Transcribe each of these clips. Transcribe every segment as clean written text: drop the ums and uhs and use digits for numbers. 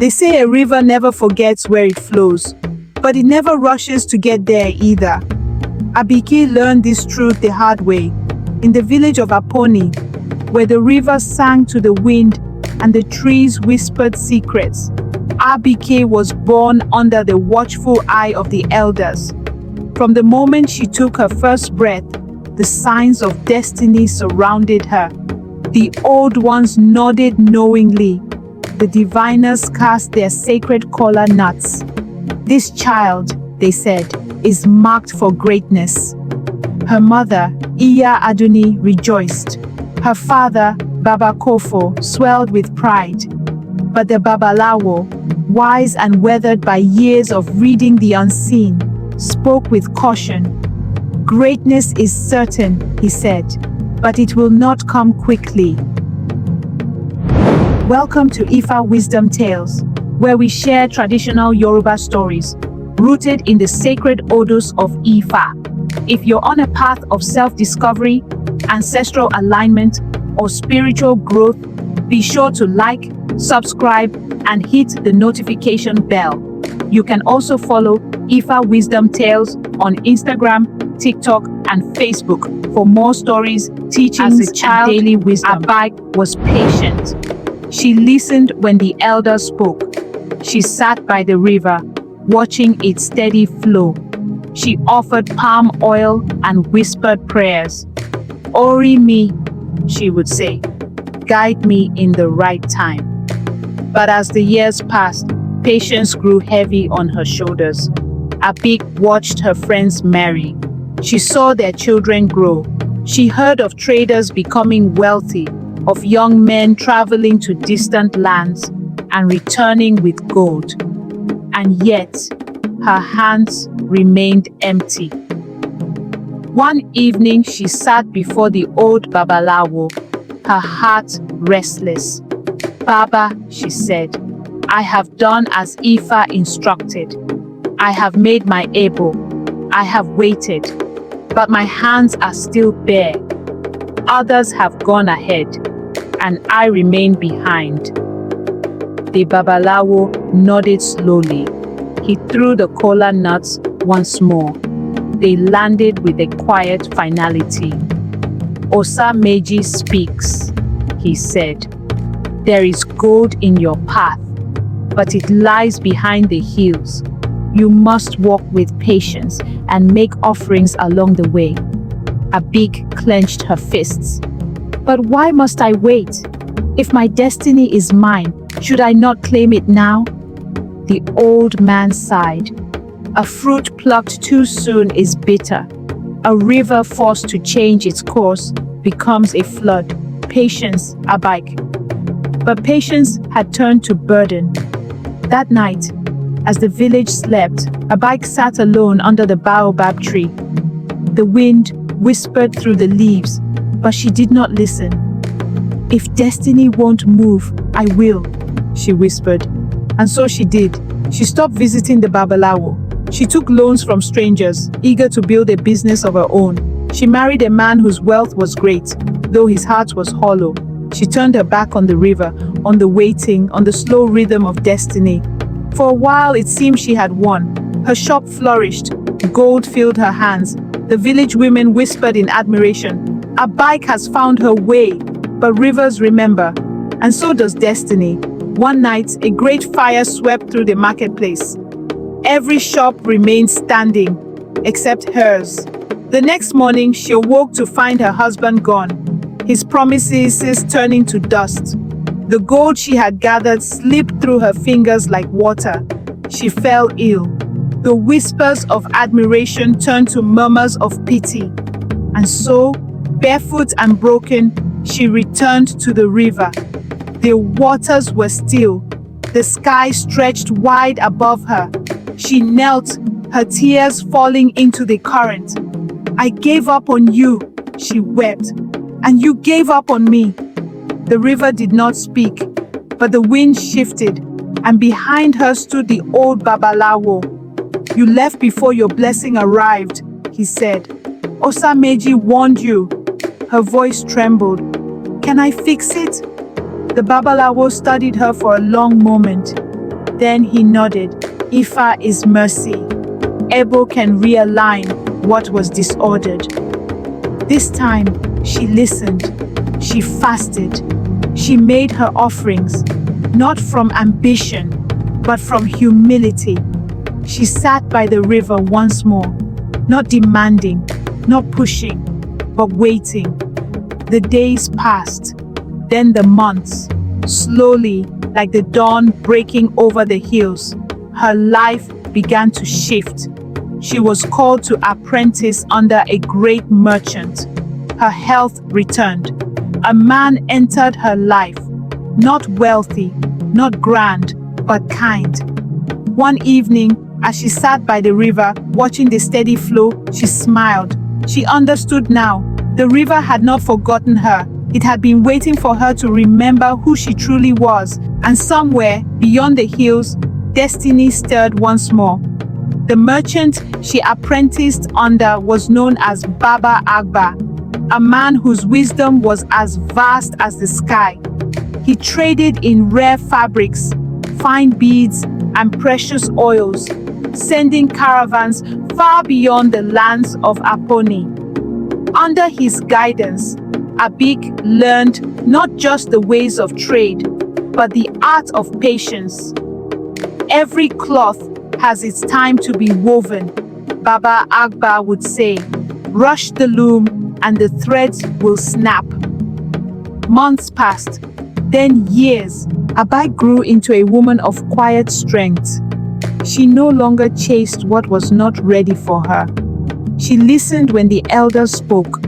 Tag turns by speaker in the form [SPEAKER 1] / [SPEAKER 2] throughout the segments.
[SPEAKER 1] They say a river never forgets where it flows, but it never rushes to get there either. Abike learned this truth the hard way, in the village of Aponi, where the river sang to the wind and the trees whispered secrets. Abike was born under the watchful eye of the elders. From the moment she took her first breath, the signs of destiny surrounded her. The old ones nodded knowingly. The diviners cast their sacred kola nuts. This child, they said, is marked for greatness. Her mother, Iya Aduni, rejoiced. Her father, Baba Kofo, swelled with pride. But the Babalawo, wise and weathered by years of reading the unseen, spoke with caution. Greatness is certain, he said, but it will not come quickly. Welcome to Ifa Wisdom Tales, where we share traditional Yoruba stories rooted in the sacred odus of Ifa. If you're on a path of self-discovery, ancestral alignment, or spiritual growth, be sure to like, subscribe, and hit the notification bell. You can also follow Ifa Wisdom Tales on Instagram, TikTok, and Facebook for more stories, teachings,
[SPEAKER 2] As a child,
[SPEAKER 1] and daily wisdom. Abike was patient. She listened when the elders spoke. She sat by the river, watching its steady flow. She offered palm oil and whispered prayers. Ori me, she would say, guide me in the right time. But as the years passed, patience grew heavy on her shoulders. Abik watched her friends marry. She saw their children grow. She heard of traders becoming wealthy, of young men traveling to distant lands and returning with gold. And yet, her hands remained empty. One evening, she sat before the old Babalawo, her heart restless. Baba, she said, I have done as Ifa instructed. I have made my able. I have waited, but my hands are still bare. Others have gone ahead, and I remain behind. The Babalawo nodded slowly. He threw the kola nuts once more. They landed with a quiet finality. Ose Meji speaks, he said. There is gold in your path, but it lies behind the hills. You must walk with patience and make offerings along the way. Abik clenched her fists. But why must I wait? If my destiny is mine, should I not claim it now? The old man sighed. A fruit plucked too soon is bitter. A river forced to change its course becomes a flood. Patience, Abike. But patience had turned to burden. That night, as the village slept, Abike sat alone under the baobab tree. The wind whispered through the leaves, but she did not listen. If destiny won't move, I will, she whispered. And so she did. She stopped visiting the Babalawo. She took loans from strangers, eager to build a business of her own. She married a man whose wealth was great, though his heart was hollow. She turned her back on the river, on the waiting, on the slow rhythm of destiny. For a while it seemed she had won. Her shop flourished. Gold filled her hands. The village women whispered in admiration, Abike has found her way. But rivers remember, and so does destiny. One night, a great fire swept through the marketplace. Every shop remained standing, except hers. The next morning, she awoke to find her husband gone, his promises turning to dust. The gold she had gathered slipped through her fingers like water. She fell ill. The whispers of admiration turned to murmurs of pity. And so, barefoot and broken, she returned to the river. The waters were still. The sky stretched wide above her. She knelt, her tears falling into the current. I gave up on you, she wept, and you gave up on me. The river did not speak, but the wind shifted, and behind her stood the old Babalawo. You left before your blessing arrived, he said. Ose Meji warned you. Her voice trembled. Can I fix it? The Babalawo studied her for a long moment. Then he nodded. Ifa is mercy. Ebo can realign what was disordered. This time, she listened. She fasted. She made her offerings, not from ambition, but from humility. She sat by the river once more, not demanding, not pushing, but waiting. The days passed, then the months. Slowly, like the dawn breaking over the hills, her life began to shift. She was called to apprentice under a great merchant. Her health returned. A man entered her life, not wealthy, not grand, but kind. One evening, as she sat by the river, watching the steady flow, she smiled. She understood now. The river had not forgotten her. It had been waiting for her to remember who she truly was. And somewhere, beyond the hills, destiny stirred once more. The merchant she apprenticed under was known as Baba Agba, a man whose wisdom was as vast as the sky. He traded in rare fabrics, fine beads, and precious oils, sending caravans far beyond the lands of Aponi. Under his guidance, Abik learned not just the ways of trade, but the art of patience. Every cloth has its time to be woven, Baba Agba would say. Rush the loom and the threads will snap. Months passed, then years. Abai grew into a woman of quiet strength. She no longer chased what was not ready for her. She listened when the elders spoke.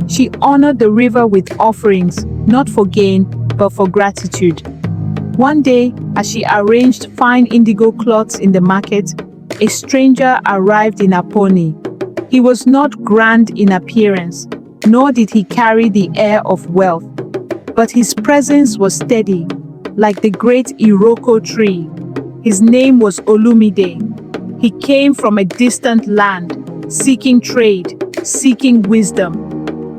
[SPEAKER 1] She honored the river with offerings, not for gain, but for gratitude. One day, as she arranged fine indigo cloths in the market, a stranger arrived in Aponi. He was not grand in appearance, nor did he carry the air of wealth, but his presence was steady, like the great Iroko tree. His name was Olumide. He came from a distant land, seeking trade, seeking wisdom.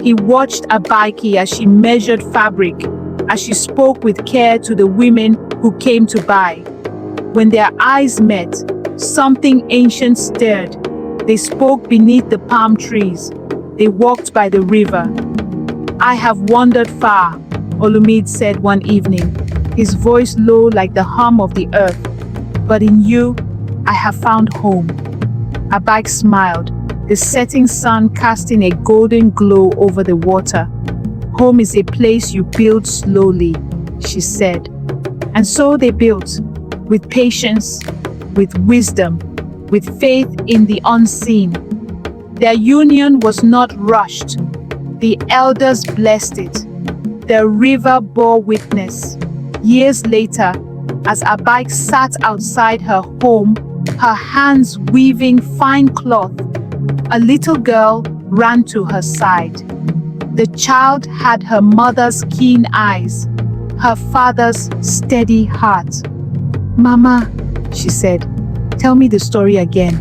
[SPEAKER 1] He watched Abaiki as she measured fabric, as she spoke with care to the women who came to buy. When their eyes met, something ancient stirred. They spoke beneath the palm trees. They walked by the river. I have wandered far, Olumide said one evening, his voice low like the hum of the earth. But in you, I have found home. Abaik smiled, the setting sun casting a golden glow over the water. Home is a place you build slowly, she said. And so they built, with patience, with wisdom, with faith in the unseen. Their union was not rushed. The elders blessed it. The river bore witness. Years later, as Abaik sat outside her home, her hands weaving fine cloth, a little girl ran to her side. The child had her mother's keen eyes, her father's steady heart. Mama, she said, tell me the story again.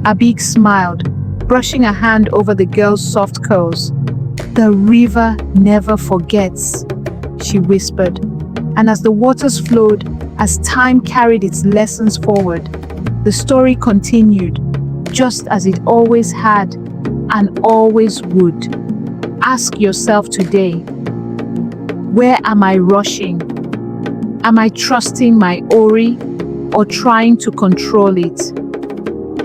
[SPEAKER 1] Abik smiled, brushing a hand over the girl's soft curls. The river never forgets, she whispered. And as the waters flowed, as time carried its lessons forward, the story continued, just as it always had and always would. Ask yourself today, where am I rushing? Am I trusting my Ori or trying to control it?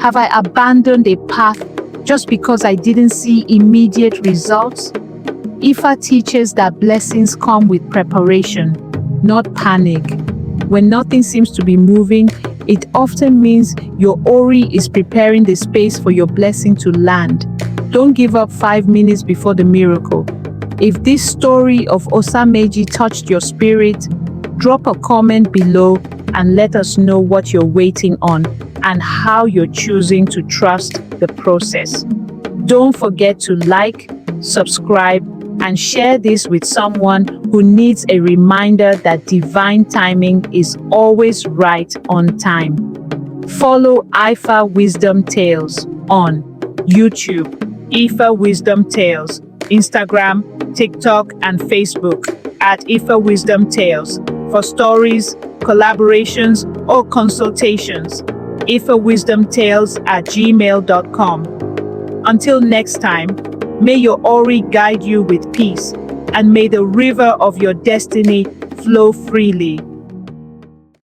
[SPEAKER 1] Have I abandoned a path just because I didn't see immediate results? Ifa teaches that blessings come with preparation, not panic. When nothing seems to be moving, it often means your Ori is preparing the space for your blessing to land. Don't give up 5 minutes before the miracle. If this story of Ose Meji touched your spirit, drop a comment below and let us know what you're waiting on and how you're choosing to trust the process. Don't forget to like, subscribe, and share this with someone who needs a reminder that divine timing is always right on time. Follow Ifa Wisdom Tales on YouTube, Ifa Wisdom Tales, Instagram, TikTok, and Facebook at Ifa Wisdom Tales for stories, collaborations, or consultations. ifawisdomtales@gmail.com. Until next time, may your Ori guide you with peace, and may the river of your destiny flow freely.